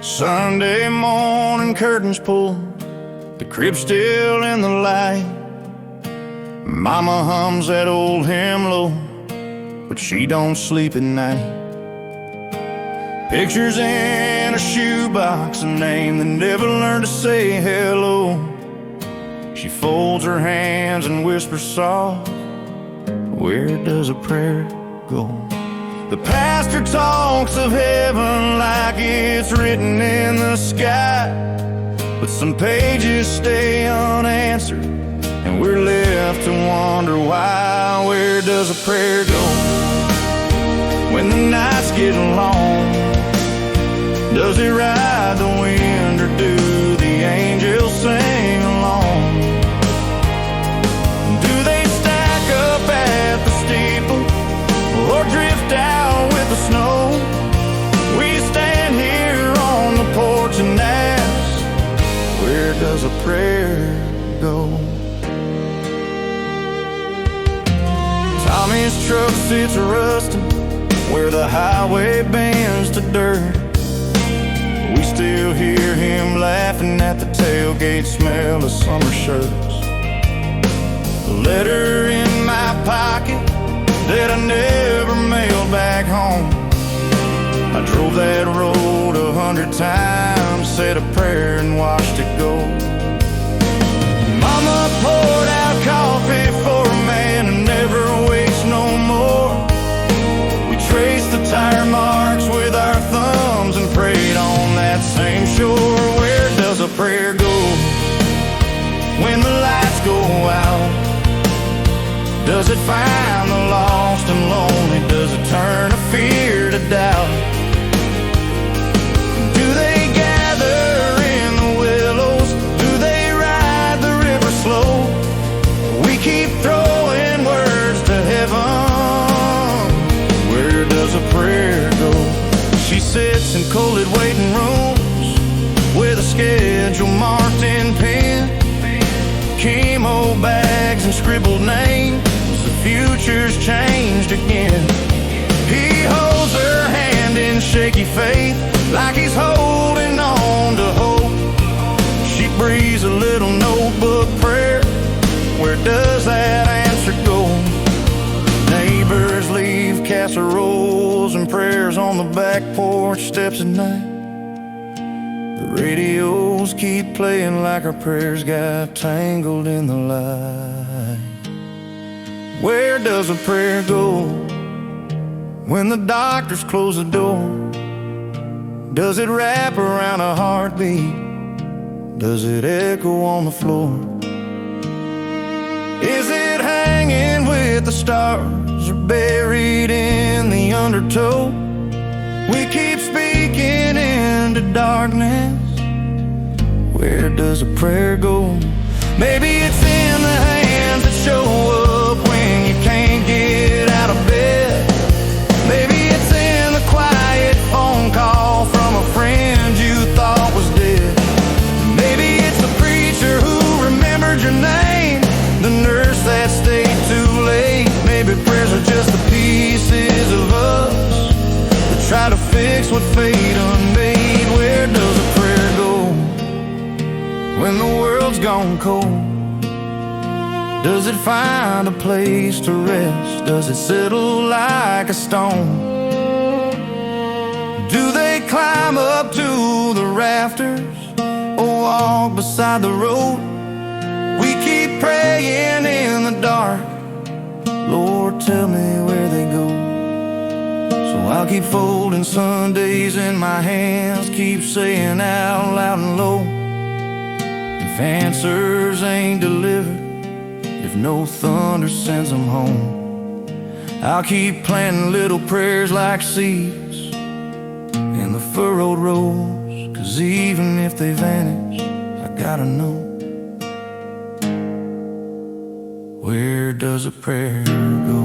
Sunday morning, curtains pulled, the crib still in the light. Mama hums that old hymn low, but she don't sleep at night. Pictures in a shoebox, a name that never learned to say hello. She folds her hands and whispers soft, where does a prayer go? The pastor talks of heaven like it's written in the sky, but some pages stay unanswered, and we're left to wonder why. Where does a prayer go when the nights get long? Does it ride the wind, or do the angels sing along? Do they stack up at the steeple, or drift out with the snow? We stand here on the porch and ask, where does a prayer go? Tommy's truck sits rusting where the highway bends to dirt. We still hear him laughing at the tailgate smell of summer shirts. A letter in my pocket that I never mailed back home. I drove that road 100 times, said a prayer and watched it go. Mama poured out coffee for a man who never waits no more. We traced the tire marks with our thumbs and prayed on that same shore. Where does a prayer go when the lights go out? Does it find the lost and lonely? Does it turn a fear to doubt? Do they gather in the willows? Do they ride the river slow? We keep throwing words to heaven. Where does a prayer go? She sits in colded waiting rooms with a schedule marked in pen, chemo bags and scribbled names. The future's changed again. He holds her hand in shaky faith, like he's holding on to hope. She breathes a little notebook prayer. Where does that answer go? Neighbors leave casseroles and prayers on the back porch steps at night. The radios keep playing like our prayers got tangled in the light. Where does a prayer go when the doctors close the door? Does it wrap around a heartbeat? Does it echo on the floor? Is it hanging with the stars, or buried in the undertow? We keep speaking into darkness. Where does a prayer go? Maybe it's in the hands that show up when you can't get out of bed. Maybe it's in the quiet phone call from a friend you thought was dead. Maybe it's the preacher who remembered your name, the nurse that stayed too late. Maybe prayers are just the pieces of us that try to fix what fate unmade. Where does a prayer go when the world's gone cold? Does it find a place to rest? Does it settle like a stone? Do they climb up to the rafters or walk beside the road? We keep praying in the dark, Lord, tell me where they go. So I'll keep folding Sundays in my hands, keep saying out loud and low, if answers ain't delivered, if no thunder sends them home, I'll keep planting little prayers like seeds in the furrowed rows. 'Cause even if they vanish, I gotta know, where does a prayer go?